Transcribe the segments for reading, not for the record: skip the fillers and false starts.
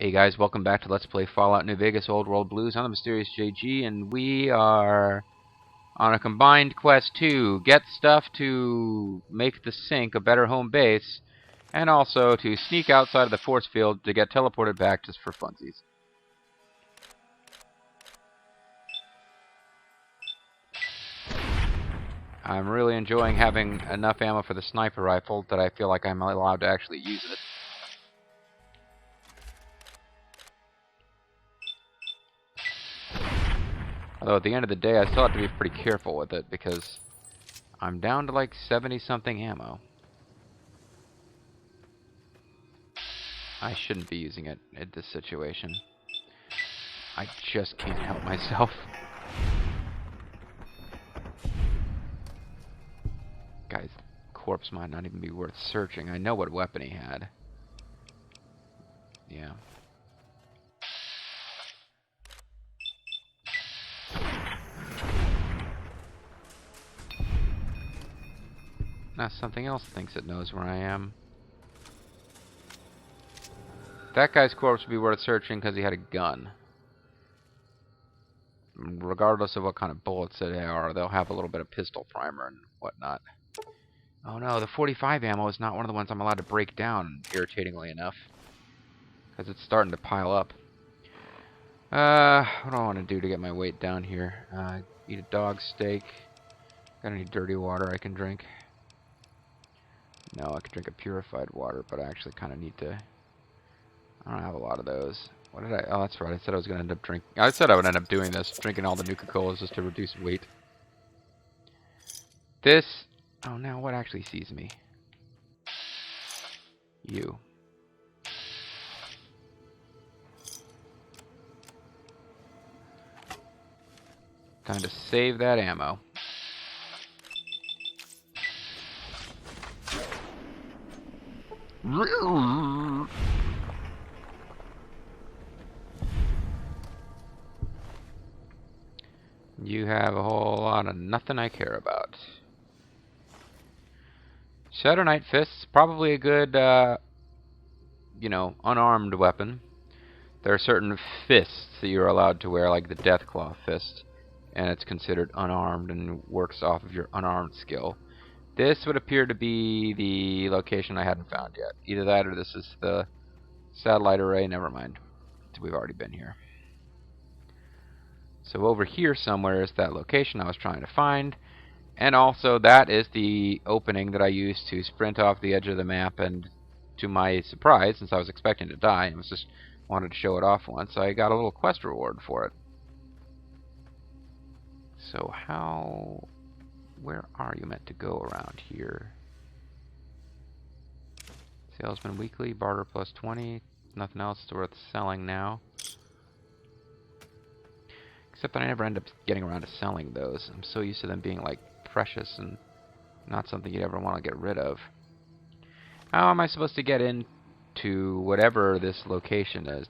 Hey guys, welcome back to Let's Play Fallout New Vegas Old World Blues. I'm the Mysterious JG, and we are on a combined quest to get stuff to make the sink a better home base, and also to sneak outside of the force field to get teleported back just for funsies. I'm really enjoying having enough ammo for the sniper rifle that I feel like I'm allowed to actually use it. Although at the end of the day, I still have to be pretty careful with it because I'm down to like 70-something ammo. I shouldn't be using it in this situation. I just can't help myself. Guy's corpse might not even be worth searching. I know what weapon he had. Yeah. Now something else thinks it knows where I am. That guy's corpse would be worth searching because he had a gun. Regardless of what kind of bullets they are, they'll have a little bit of pistol primer and whatnot. Oh no, the 45 ammo is not one of the ones I'm allowed to break down, irritatingly enough. Because it's starting to pile up. What do I want to do to get my weight down here? Eat a dog steak. Got any dirty water I can drink? No, I could drink a purified water, but I actually kind of need to... I don't have a lot of those. What did I... Oh, that's right. I said I was going to end up drinking... I said I would end up doing this, drinking all the Nuka-Colas just to reduce weight. This... Oh, now what actually sees me? You. Time to save that ammo. You have a whole lot of nothing I care about. Shadow Knight Fists, probably a good, you know, unarmed weapon. There are certain fists that you're allowed to wear, like the Deathclaw fist, and it's considered unarmed and works off of your unarmed skill. This would appear to be the location I hadn't found yet. Either that or this is the satellite array. Never mind. We've already been here. So over here somewhere is that location I was trying to find. And also that is the opening that I used to sprint off the edge of the map, and to my surprise, since I was expecting to die, I was just wanted to show it off once, I got a little quest reward for it. So where are you meant to go around here? Salesman weekly, barter plus 20, nothing else worth selling now. Except that I never end up getting around to selling those. I'm so used to them being like precious and not something you'd ever want to get rid of. How am I supposed to get into whatever this location is?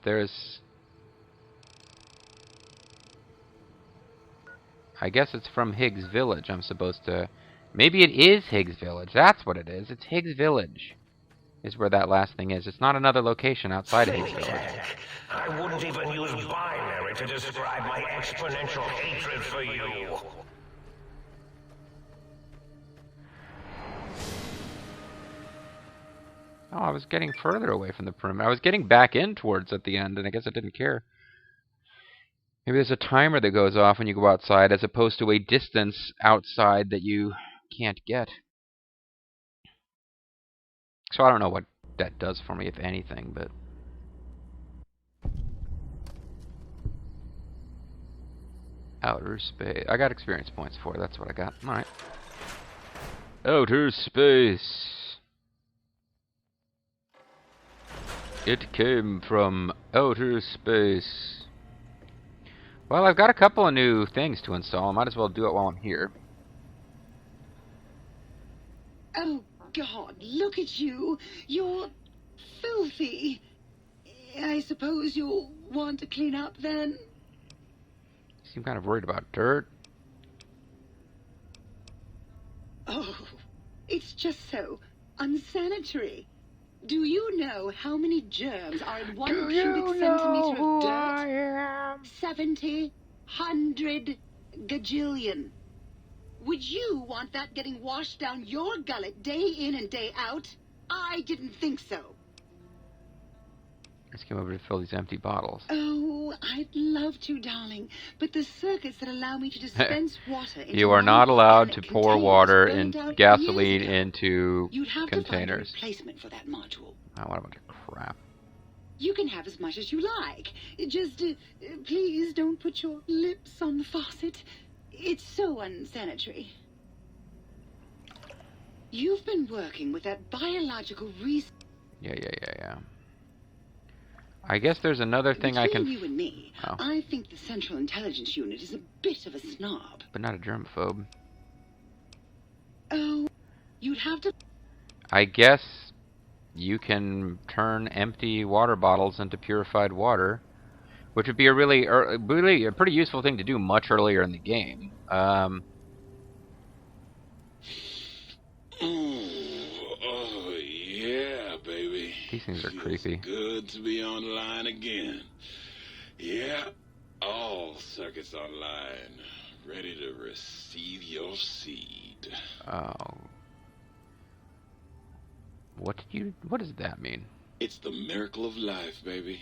I guess it's from Higgs Village. I'm supposed to... Maybe it is Higgs Village. That's what it is. It's Higgs Village is where that last thing is. It's not another location outside of Higgs Village. I wouldn't even use binary to describe my exponential hatred for you. Oh, I was getting further away from the perimeter. I was getting back in towards at the end, and I guess I didn't care. Maybe there's a timer that goes off when you go outside, as opposed to a distance outside that you can't get. So I don't know what that does for me, if anything, but... Outer space. I got experience points for it. That's what I got. Alright. Outer space. It came from outer space. Well, I've got a couple of new things to install. I might as well do it while I'm here. Oh, God, look at you. You're filthy. I suppose you'll want to clean up then? You seem kind of worried about dirt. Oh, it's just so unsanitary. Do you know how many germs are in 1 Do cubic you centimeter know of who dirt? I am? 70, 100, gajillion. Would you want that getting washed down your gullet day in and day out? I didn't think so. I just came over to fill these empty bottles. Oh, I'd love to, darling. But the circuits that allow me to dispense water into You are not allowed to non-organic pour containers water burned and out gasoline years ago. into You'd have to find a containers. replacement for that module. Oh, what a bunch of crap. You can have as much as you like. Just, please don't put your lips on the faucet. It's so unsanitary. You've been working with that biological research. Yeah. I guess there's another thing I Between can... you and me, Oh. I think the Central Intelligence Unit is a bit of a snob. But not a germaphobe. Oh, you'd have to... I guess you can turn empty water bottles into purified water, which would be a really a pretty useful thing to do much earlier in the game. Oh, yeah, baby. These things are Feels creepy. Good to be online again. Yeah, all circuits online, ready to receive your seed. Oh. What does that mean? It's the miracle of life, baby.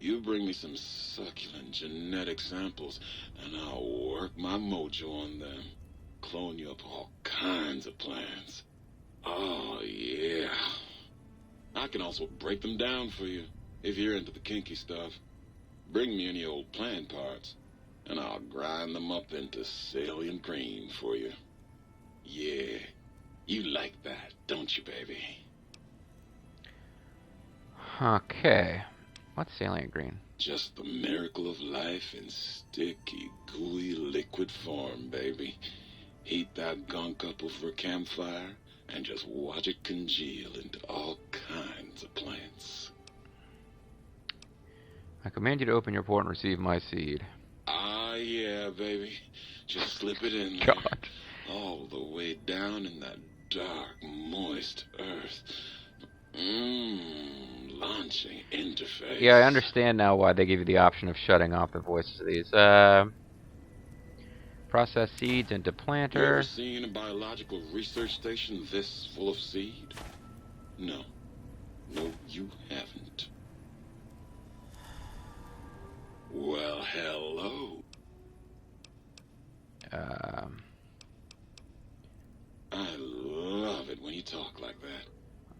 You bring me some succulent genetic samples, and I'll work my mojo on them. Clone you up all kinds of plants. Oh, yeah. I can also break them down for you, if you're into the kinky stuff. Bring me any old plant parts, and I'll grind them up into salient green for you. Yeah, you like that, don't you, baby? Okay. What's salient green? Just the miracle of life in sticky, gooey liquid form, baby. Heat that gunk up over a campfire, and just watch it congeal into all kinds of plants. I command you to open your port and receive my seed. Ah, yeah, baby. Just slip it in there. God. All the way down in that dark, moist earth. Launching interface. Yeah, I understand now why they give you the option of shutting off the voices of these. Process seeds into You ever planter. seen a biological research station this full of seed? No. No, you haven't. Well, hello. I love it when you talk like that.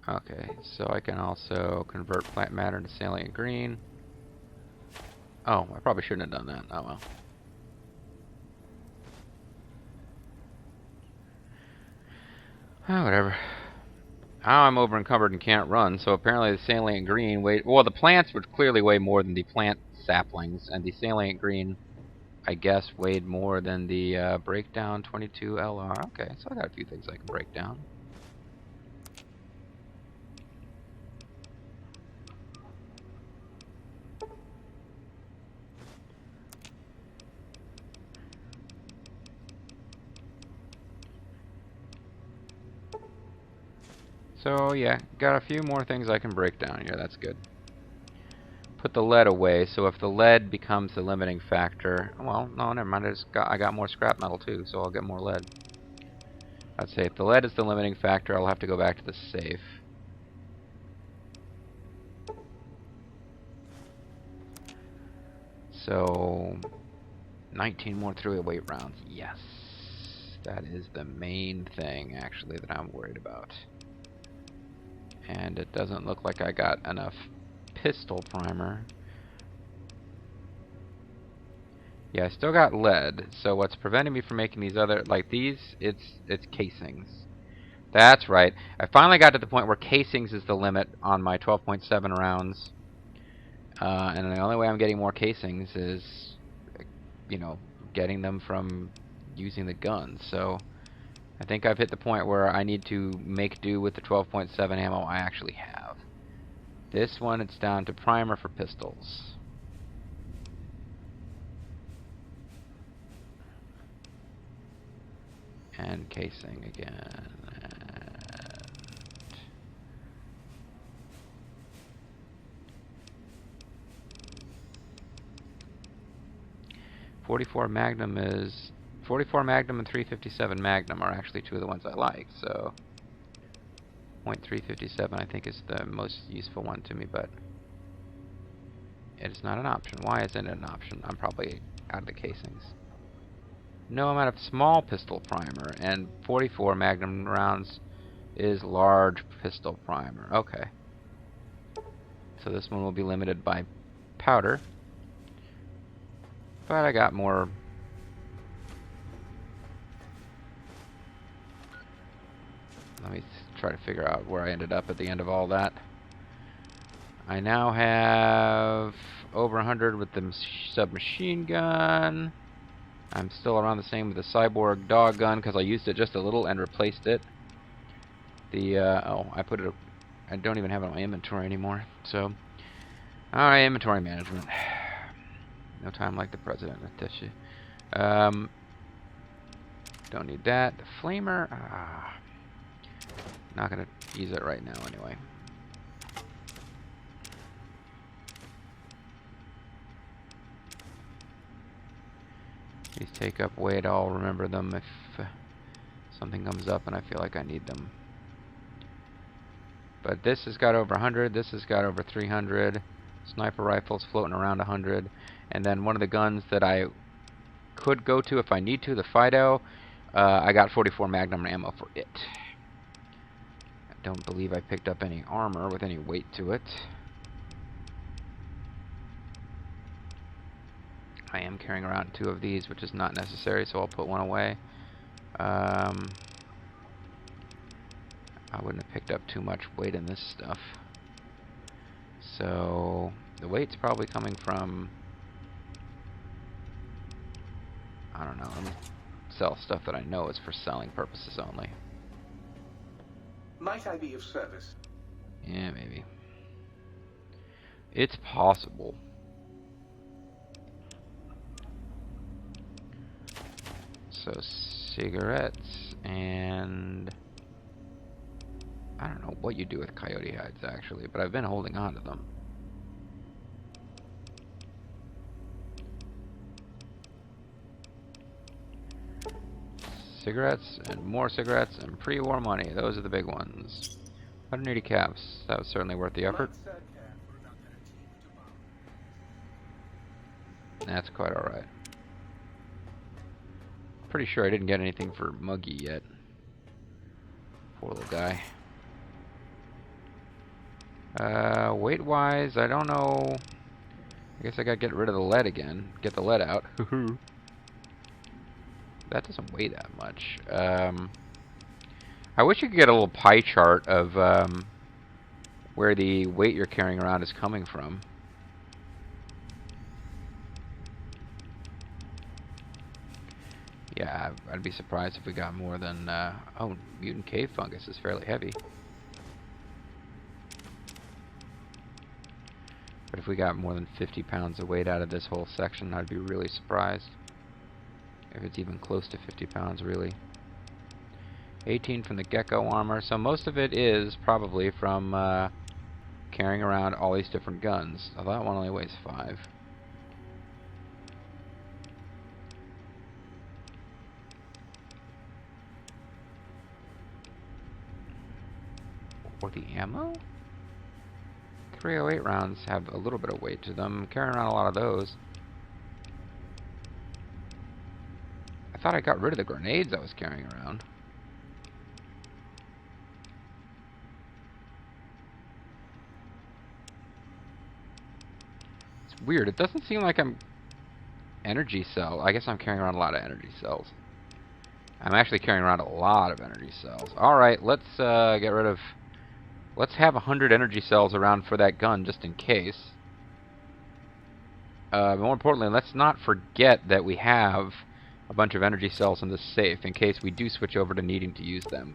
Okay, so I can also convert plant matter into salient green. Oh, I probably shouldn't have done that. Oh well. Oh, whatever. Now I'm over encumbered and can't run, so apparently the salient green weighed... Well, the plants would clearly weigh more than the plant saplings, and the salient green, I guess, weighed more than the breakdown 22 LR. Okay, so I got a few things I can break down. So yeah, got a few more things I can break down here. That's good. Put the lead away. So if the lead becomes the limiting factor, well, no, never mind. I got more scrap metal too, so I'll get more lead. I'd say if the lead is the limiting factor, I'll have to go back to the safe. So 19 more weight rounds. Yes, that is the main thing actually that I'm worried about. And it doesn't look like I got enough pistol primer. Yeah, I still got lead. So what's preventing me from making these other, like these, it's casings. That's right. I finally got to the point where casings is the limit on my 12.7 rounds. And the only way I'm getting more casings is, you know, getting them from using the gun. So I think I've hit the point where I need to make do with the 12.7 ammo I actually have. This one, it's down to primer for pistols. And casing again. 44 Magnum is... 44 Magnum and 357 Magnum are actually two of the ones I like, so... .357 I think is the most useful one to me, but... it's not an option. Why isn't it an option? I'm probably out of the casings. No amount of small pistol primer, and 44 Magnum rounds is large pistol primer. Okay. So this one will be limited by powder. But I got more... let me try to figure out where I ended up at the end of all that. I now have over 100 with the submachine gun. I'm still around the same with the cyborg dog gun because I used it just a little and replaced it. The oh, I put it. I don't even have it on my inventory anymore. So, all right, inventory management. No time like the president, Natasha. Don't need that. The flamer. Not gonna use it right now anyway. These take up weight. I'll remember them if something comes up and I feel like I need them. But this has got over 100. This has got over 300. Sniper rifles floating around 100. And then one of the guns that I could go to if I need to, the Fido, I got 44 Magnum ammo for it. I don't believe I picked up any armor with any weight to it. I am carrying around 2 of these, which is not necessary, so I'll put one away. I wouldn't have picked up too much weight in this stuff. So the weight's probably coming from... I don't know. Let me sell stuff that I know is for selling purposes only. Might I be of service? Yeah, maybe. It's possible. So, cigarettes, and... I don't know what you do with coyote hides, actually, but I've been holding on to them. Cigarettes, and more cigarettes, and pre-war money. Those are the big ones. 180 caps. That was certainly worth the effort. That's quite alright. Pretty sure I didn't get anything for Muggy yet. Poor little guy. Weight-wise, I don't know. I guess I gotta get rid of the lead again. Get the lead out. That doesn't weigh that much. I wish you could get a little pie chart of where the weight you're carrying around is coming from. Yeah, I'd be surprised if we got more than... oh, mutant cave fungus is fairly heavy. But if we got more than 50 pounds of weight out of this whole section, I'd be really surprised. If it's even close to 50 pounds, really. 18 from the gecko armor, so most of it is probably from carrying around all these different guns. Although that one only weighs 5. Or the ammo? 308 rounds have a little bit of weight to them. I'm carrying around a lot of those. I thought I got rid of the grenades I was carrying around. It's weird. It doesn't seem like I'm... Energy cell. I guess I'm carrying around a lot of energy cells. I'm actually carrying around a lot of energy cells. Alright, let's get rid of... Let's have 100 energy cells around for that gun, just in case. More importantly, let's not forget that we have a bunch of energy cells in this safe, in case we do switch over to needing to use them.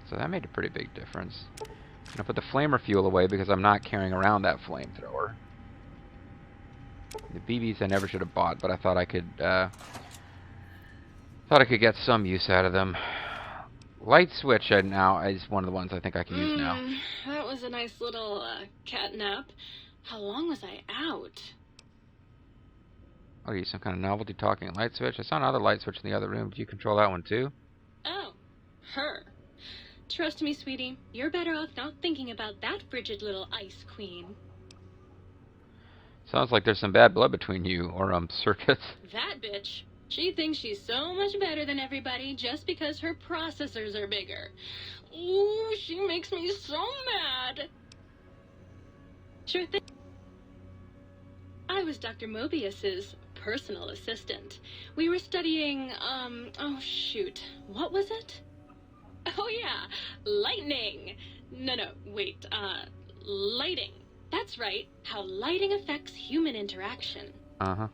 So that made a pretty big difference. I'm going to put the flamer fuel away because I'm not carrying around that flamethrower. The BBs I never should have bought, but I thought I could... Thought I could get some use out of them. Light switch now is one of the ones I think I can use now. That was a nice little cat nap. How long was I out? Oh, you some kind of novelty talking light switch? I saw another light switch in the other room. Do you control that one too? Oh, her. Trust me, sweetie, you're better off not thinking about that frigid little ice queen. Sounds like there's some bad blood between you, or, Circuit. That bitch. She thinks she's so much better than everybody just because her processors are bigger. Ooh, she makes me so mad. Sure thing. I was Dr. Mobius's personal assistant. We were studying, oh shoot, what was it? Oh yeah, lightning. No, wait, lighting. That's right, how lighting affects human interaction. Uh-huh.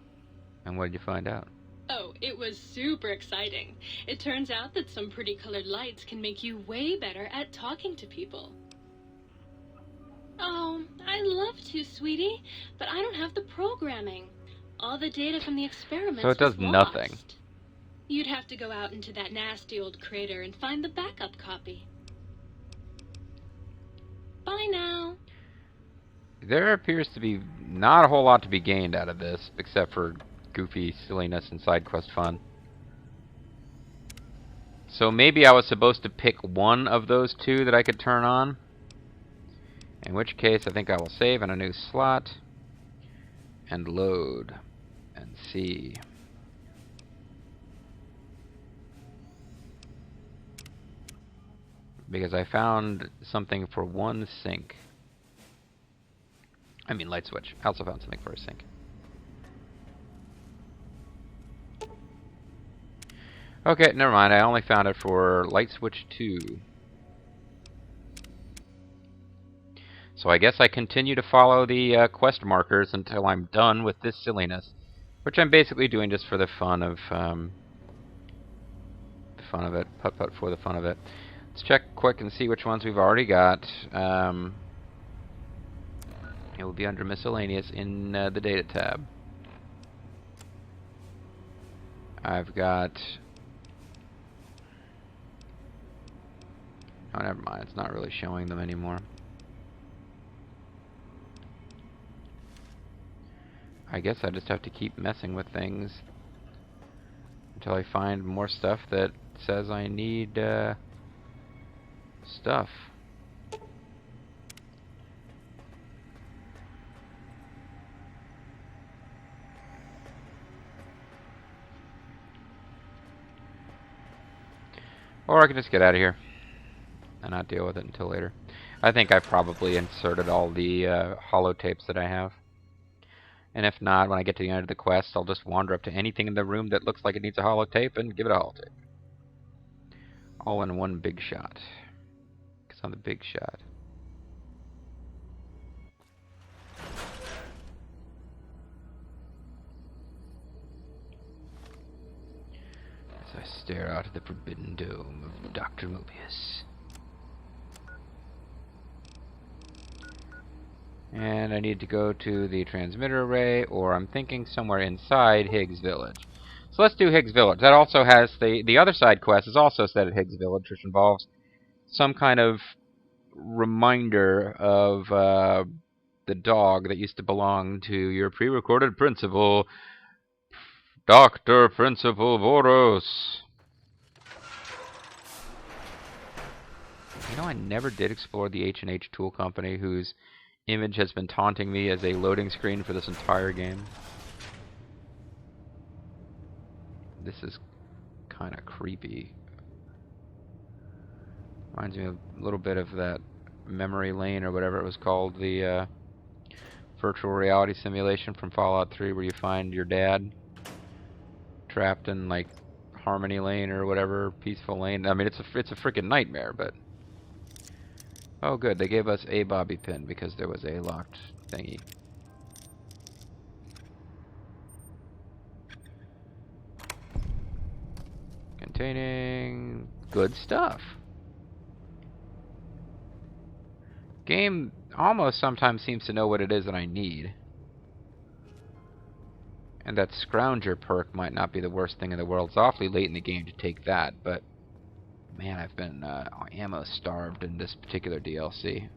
And what did you find out? Oh, it was super exciting. It turns out that some pretty colored lights can make you way better at talking to people. Oh, I'd love to, sweetie, but I don't have the programming. All the data from the experiments So it does was nothing. lost. You'd have to go out into that nasty old crater and find the backup copy. Bye now. There appears to be not a whole lot to be gained out of this, except for goofy silliness and side quest fun. So maybe I was supposed to pick one of those two that I could turn on. In which case, I think I will save in a new slot and load and see. Because I found something for one sink. I mean light switch. I also found something for a sink. Okay, never mind. I only found it for light switch 2. So I guess I continue to follow the quest markers until I'm done with this silliness, which I'm basically doing just for the fun of it. Putt for the fun of it. Let's check quick and see which ones we've already got. It will be under miscellaneous in the data tab. I've got. Oh, never mind. It's not really showing them anymore. I guess I just have to keep messing with things until I find more stuff that says I need stuff. Or I can just get out of here and not deal with it until later. I think I probably inserted all the holotapes that I have. And if not, when I get to the end of the quest, I'll just wander up to anything in the room that looks like it needs a holotape and give it a holotape. All in one big shot. Because I'm the big shot. As I stare out at the forbidden dome of Dr. Mobius. And I need to go to the transmitter array, or I'm thinking somewhere inside Higgs Village. So let's do Higgs Village. That also has the other side quest is also set at Higgs Village, which involves some kind of reminder of the dog that used to belong to your pre-recorded principal, Dr. Principal Boros. You know, I never did explore the H&H Tool Company, whose image has been taunting me as a loading screen for this entire game. This is kind of creepy. Reminds me a little bit of that Memory Lane or whatever it was called, the virtual reality simulation from Fallout 3 where you find your dad trapped in like Harmony Lane or whatever, Peaceful Lane. I mean, it's a freaking nightmare, but oh good, they gave us a bobby pin because there was a locked thingy. Containing good stuff. Game almost sometimes seems to know what it is that I need. And that Scrounger perk might not be the worst thing in the world. It's awfully late in the game to take that, but man, I've been ammo starved in this particular DLC.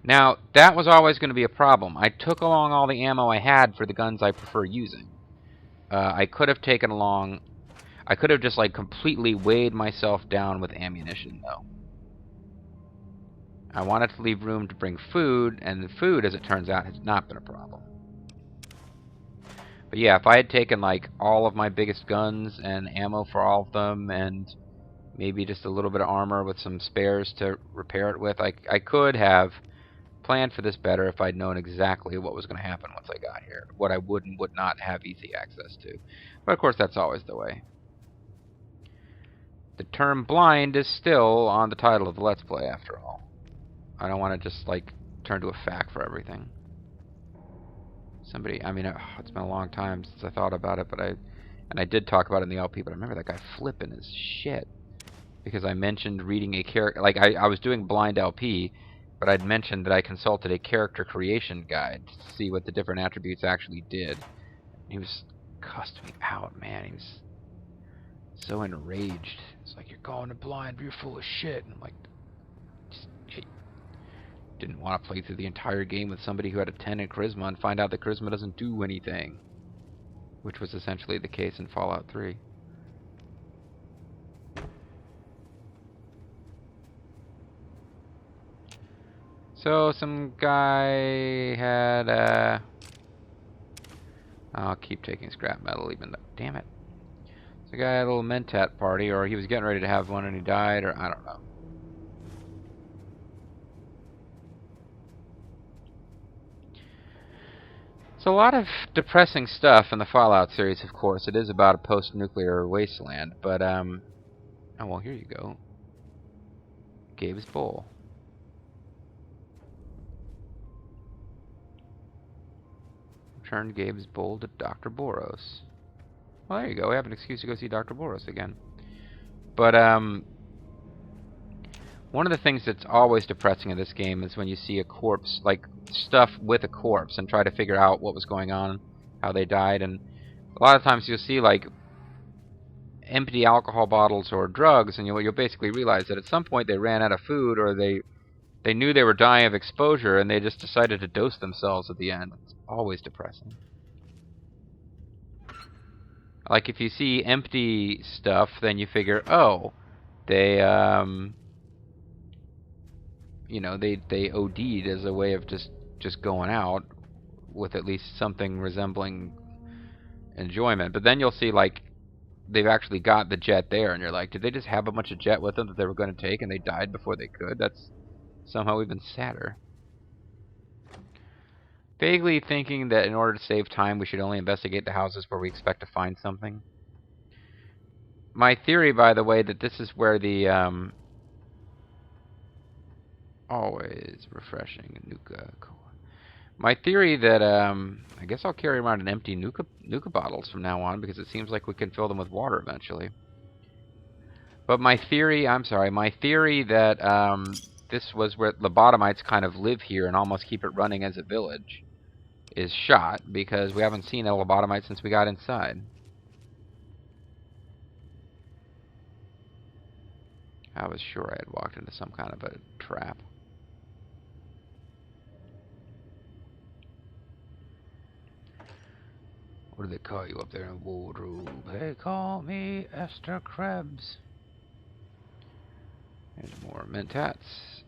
Now, that was always going to be a problem. I took along all the ammo I had for the guns I prefer using. I could have taken along... I could have just, like, completely weighed myself down with ammunition, though. I wanted to leave room to bring food, and the food, as it turns out, has not been a problem. But yeah, if I had taken, like, all of my biggest guns and ammo for all of them, and maybe just a little bit of armor with some spares to repair it with, I could have planned for this better if I'd known exactly what was going to happen once I got here. What I would and would not have easy access to. But of course, that's always the way. The term blind is still on the title of the Let's Play, after all. I don't want to just, like, turn to a fact for everything. Somebody, I mean, it's been a long time since I thought about it, but I did talk about it in the LP, but I remember that guy flipping his shit. Because I mentioned reading a character, like, I was doing blind LP, but I'd mentioned that I consulted a character creation guide to see what the different attributes actually did. He was cussed me out, man. He was so enraged. It's like, you're calling it blind, but you're full of shit. And I'm like, didn't want to play through the entire game with somebody who had a 10 in charisma and find out that charisma doesn't do anything. Which was essentially the case in Fallout 3. So, some guy had, I'll keep taking scrap metal even though... Damn it. So, the guy had a little Mentat party, or he was getting ready to have one and he died, or I don't know. It's a lot of depressing stuff in the Fallout series, of course. It is about a post-nuclear wasteland, but, oh, well, here you go. Gabe's Bowl. Return Gabe's Bowl to Dr. Boros. Well, there you go. We have an excuse to go see Dr. Boros again. But, one of the things that's always depressing in this game is when you see a corpse, like, stuff with a corpse, and try to figure out what was going on, how they died, and a lot of times you'll see, like, empty alcohol bottles or drugs, and you'll basically realize that at some point they ran out of food, or they knew they were dying of exposure, and they just decided to dose themselves at the end. It's always depressing. Like, if you see empty stuff, then you figure, oh, they, you know, they OD'd as a way of just going out with at least something resembling enjoyment. But then you'll see, like, they've actually got the jet there, and you're like, did they just have a bunch of jet with them that they were going to take, and they died before they could? That's somehow even sadder. Vaguely thinking that in order to save time, we should only investigate the houses where we expect to find something. My theory, by the way, that this is where the, always refreshing Nuka Cola. My theory that, I guess I'll carry around an empty Nuka bottles from now on, because it seems like we can fill them with water eventually. But my theory that, this was where lobotomites kind of live here and almost keep it running as a village is shot, because we haven't seen a lobotomite since we got inside. I was sure I had walked into some kind of a trap. What do they call you up there in wardrobe? They call me Esther Krebs. There's more Mentats.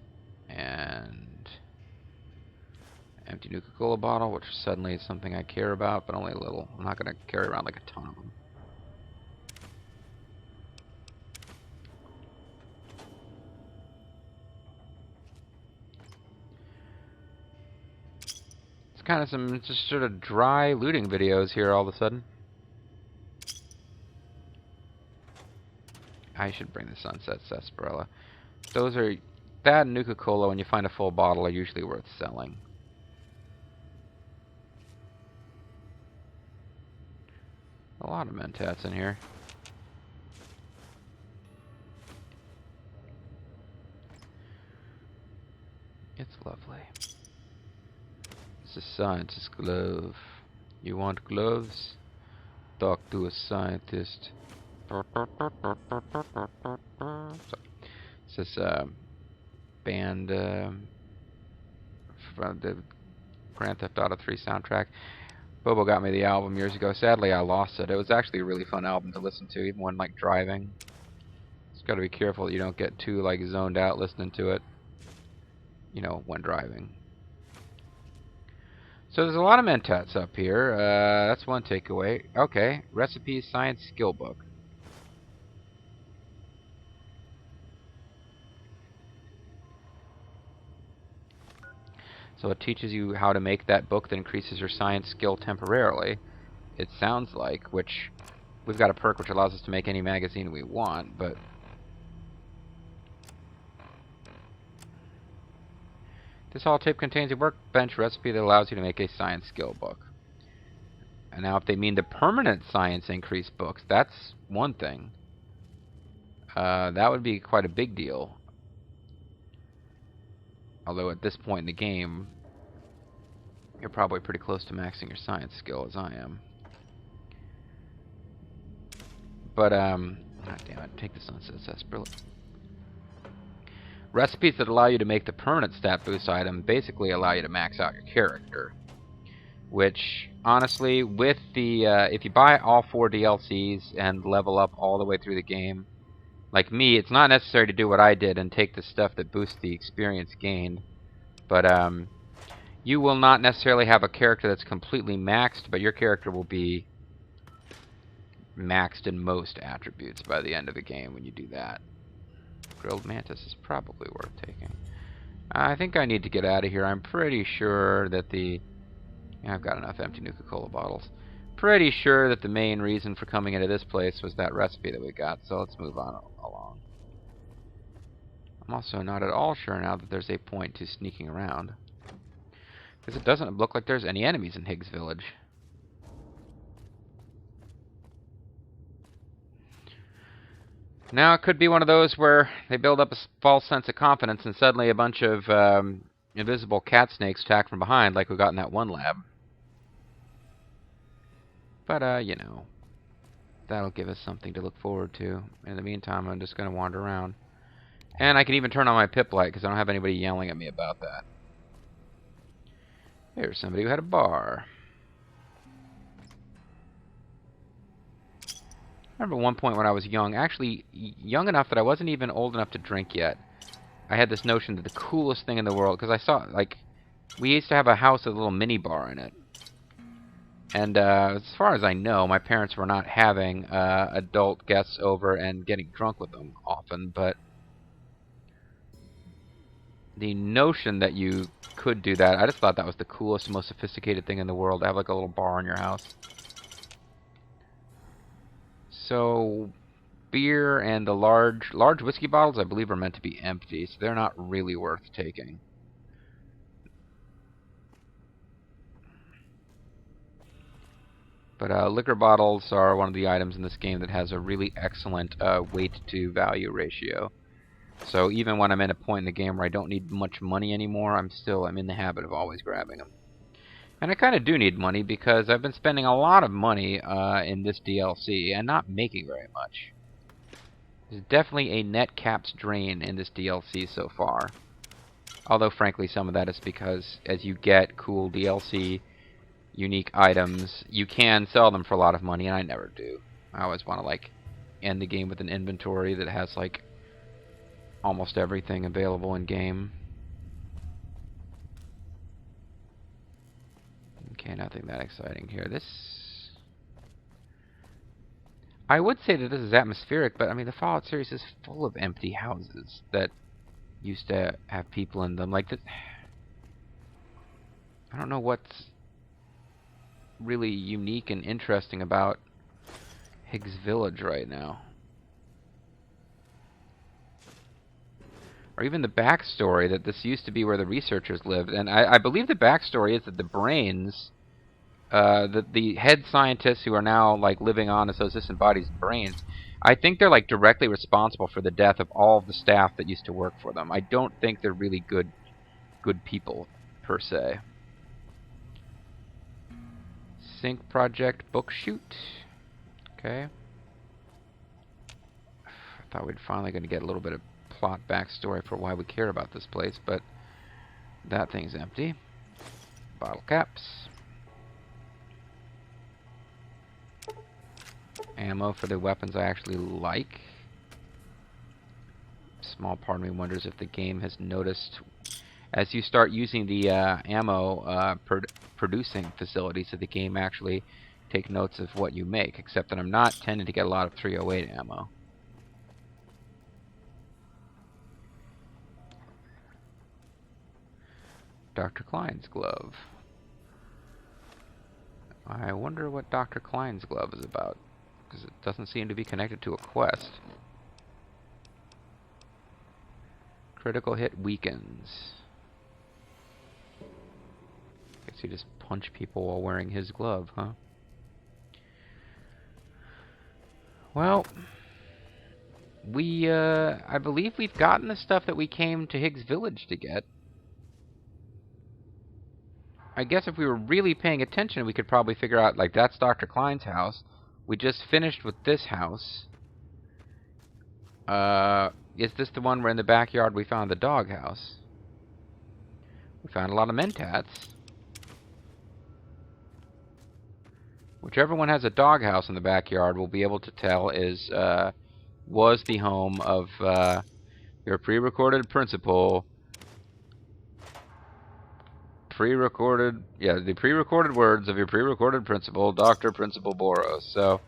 And empty Nuka-Cola bottle, which suddenly is something I care about, but only a little. I'm not going to carry around like a ton of them. It's kind of some just sort of dry looting videos here all of a sudden. I should bring the Sunset Sarsaparilla. Those are... That and Nuka-Cola, when you find a full bottle, are usually worth selling. A lot of Mentats in here. It's lovely. It's a scientist's glove. You want gloves? Talk to a scientist. So, it's this band from the Grand Theft Auto 3 soundtrack. Bobo got me the album years ago. Sadly, I lost it. It was actually a really fun album to listen to, even when like driving. Just got to be careful that you don't get too like zoned out listening to it, you know, when driving. So there's a lot of mentats up here. That's one takeaway. Okay, recipes, science, skill book. So it teaches you how to make that book that increases your science skill temporarily. It sounds like, which we've got a perk which allows us to make any magazine we want, but this holotape contains a workbench recipe that allows you to make a science skill book. And now if they mean the permanent science increase books, that's one thing. That would be quite a big deal. Although at this point in the game, you're probably pretty close to maxing your science skill, as I am. But, God damn it, take the Sunset Sarsaparilla. Recipes that allow you to make the permanent stat boost item basically allow you to max out your character. Which, honestly, with the, if you buy all 4 DLCs and level up all the way through the game, like me, it's not necessary to do what I did and take the stuff that boosts the experience gained. But you will not necessarily have a character that's completely maxed, but your character will be maxed in most attributes by the end of the game when you do that. Grilled mantis is probably worth taking. I think I need to get out of here. I'm pretty sure that the... Yeah, I've got enough empty Nuka-Cola bottles. Pretty sure that the main reason for coming into this place was that recipe that we got, so let's move on along. I'm also not at all sure now that there's a point to sneaking around, because it doesn't look like there's any enemies in Higgs Village. Now it could be one of those where they build up a false sense of confidence and suddenly a bunch of invisible cat snakes attack from behind like we got in that one lab. But, you know, that'll give us something to look forward to. In the meantime, I'm just going to wander around. And I can even turn on my pip light because I don't have anybody yelling at me about that. There's somebody who had a bar. I remember one point when I was young, actually young enough that I wasn't even old enough to drink yet. I had this notion that the coolest thing in the world, because I saw, like, we used to have a house with a little mini bar in it. And as far as I know, my parents were not having adult guests over and getting drunk with them often, but the notion that you could do that, I just thought that was the coolest, most sophisticated thing in the world, to have like a little bar in your house. So, beer and the large whiskey bottles, I believe, are meant to be empty, so they're not really worth taking. But liquor bottles are one of the items in this game that has a really excellent weight-to-value ratio. So even when I'm at a point in the game where I don't need much money anymore, I'm in the habit of always grabbing them. And I kind of do need money because I've been spending a lot of money in this DLC and not making very much. There's definitely a net caps drain in this DLC so far. Although, frankly, some of that is because as you get cool DLC unique items, you can sell them for a lot of money, and I never do. I always want to, like, end the game with an inventory that has, like, almost everything available in game. Okay, nothing that exciting here. I would say that this is atmospheric, but I mean the Fallout series is full of empty houses that used to have people in them. Like, I don't know what's really unique and interesting about Higgs Village right now. Or even the backstory that this used to be where the researchers lived. And I believe the backstory is that the brains, the head scientists who are now like living on as those disembodied brains, I think they're like directly responsible for the death of all of the staff that used to work for them. I don't think they're really good people per se. Sync Project book shoot. Okay. I thought we'd finally going to get a little bit of plot backstory for why we care about this place, but that thing's empty. Bottle caps. Ammo for the weapons I actually like. Small part of me wonders if the game has noticed as you start using the ammo producing facilities that the game actually take notes of what you make, except that I'm not tending to get a lot of 308 ammo. Dr. Klein's glove. I wonder what Dr. Klein's glove is about, because it doesn't seem to be connected to a quest. Critical hit weakens. Guess you just punch people while wearing his glove, huh? Well, I believe we've gotten the stuff that we came to Higgs Village to get. I guess if we were really paying attention, we could probably figure out, like, that's Dr. Klein's house. We just finished with this house. Is this the one where in the backyard we found the doghouse? We found a lot of mentats. Whichever one has a doghouse in the backyard, we'll be able to tell was the home of your pre-recorded principal. The pre-recorded words of your pre-recorded principal, Dr. Principal Boros. So,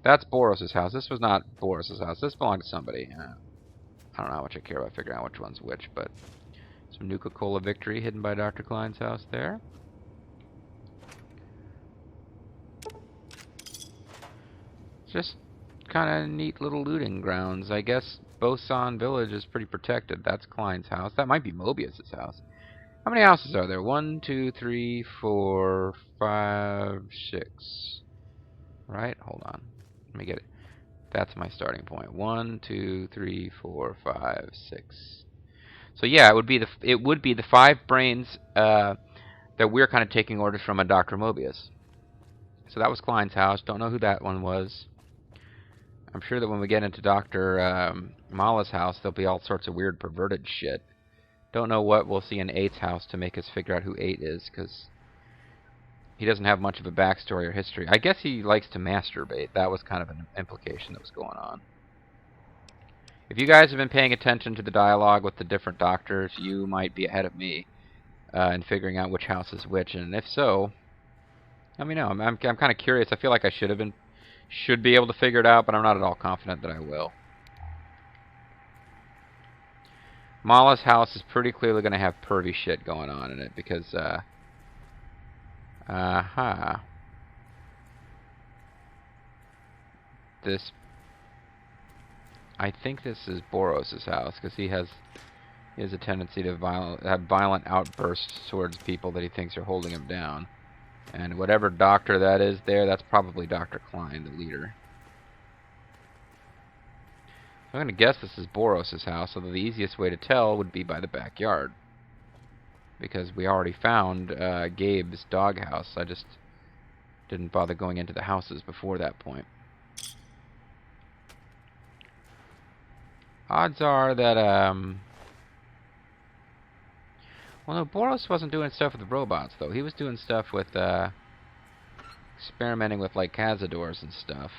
that's Boros' house. This was not Boros' house. This belonged to somebody. I don't know how much I care about figuring out which one's which, but some Nuka-Cola Victory hidden by Dr. Klein's house there. Just kind of neat little looting grounds. I guess Bosan Village is pretty protected. That's Klein's house. That might be Mobius's house. How many houses are there? 1, 2, 3, 4, 5, 6. Right? Hold on. Let me get it. That's my starting point. 1, 2, 3, 4, 5, 6. So yeah, it would be the 5 brains that we're kind of taking orders from a Dr. Mobius. So that was Klein's house. Don't know who that one was. I'm sure that when we get into Dr. Mala's house, there'll be all sorts of weird perverted shit. Don't know what we'll see in 8's house to make us figure out who 8 is, because he doesn't have much of a backstory or history. I guess he likes to masturbate. That was kind of an implication that was going on. If you guys have been paying attention to the dialogue with the different doctors, you might be ahead of me in figuring out which house is which, and if so, let me know. I'm kind of curious. I feel like I should be able to figure it out, but I'm not at all confident that I will. Mala's house is pretty clearly going to have pervy shit going on in it, because, I think this is Boros' house, because he has a tendency to have violent outbursts towards people that he thinks are holding him down. And whatever doctor that is there, that's probably Dr. Klein, the leader. I'm going to guess this is Boros' house, although the easiest way to tell would be by the backyard. Because we already found Gabe's doghouse. I just didn't bother going into the houses before that point. Odds are that, well, no, Boros wasn't doing stuff with the robots, though. He was doing stuff with, experimenting with, like, Cazadors and stuff.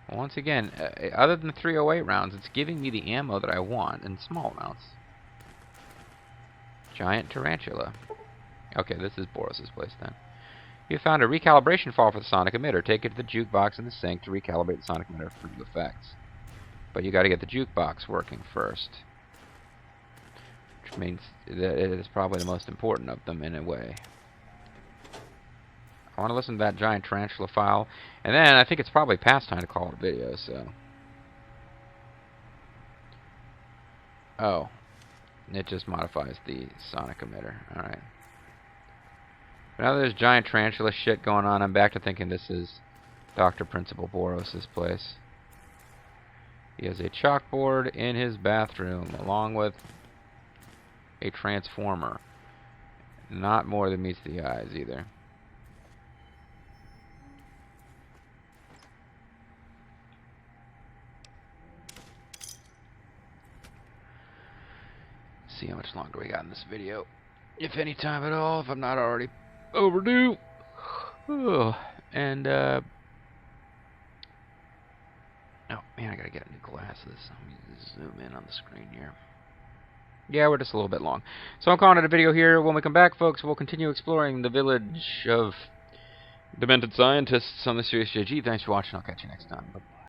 Once again, other than 308 rounds, it's giving me the ammo that I want in small amounts. Giant tarantula. Okay, this is Boros' place then. You found a recalibration file for the sonic emitter. Take it to the jukebox in the sink to recalibrate the sonic emitter for new effects. But you got to get the jukebox working first. Which means that it is probably the most important of them in a way. I want to listen to that giant tarantula file. And then I think it's probably past time to call it a video, so. Oh. It just modifies the sonic emitter. Alright. Now there's giant tarantula shit going on. I'm back to thinking this is Dr. Principal Boros' place. He has a chalkboard in his bathroom, along with a transformer. Not more than meets the eyes, either. see how much longer we got in this video. If any time at all, if I'm not already overdue. Oh, and, oh man, I gotta get new glasses. Let me zoom in on the screen here. Yeah, we're just a little bit long. So I'm calling it a video here. When we come back, folks, we'll continue exploring the village of demented scientists on the Series JG. Thanks for watching. I'll catch you next time. Bye.